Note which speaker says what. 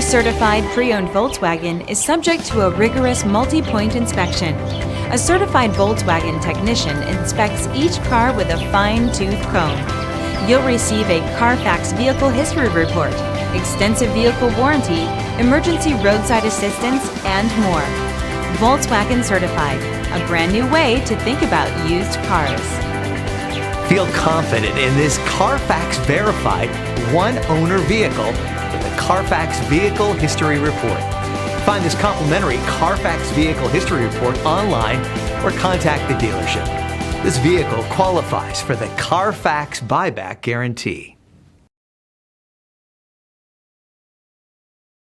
Speaker 1: certified pre-owned Volkswagen is subject to a rigorous multi-point inspection. A certified Volkswagen technician inspects each car with a fine-tooth comb. You'll receive a CARFAX vehicle history report, extensive vehicle warranty, emergency roadside assistance, and more. Volkswagen Certified, a brand new way to think about used cars.
Speaker 2: Feel confident in this CARFAX verified one-owner vehicle with a CARFAX Vehicle History Report. Find this complimentary CARFAX Vehicle History Report online or contact the dealership. This vehicle qualifies for the CARFAX buyback guarantee.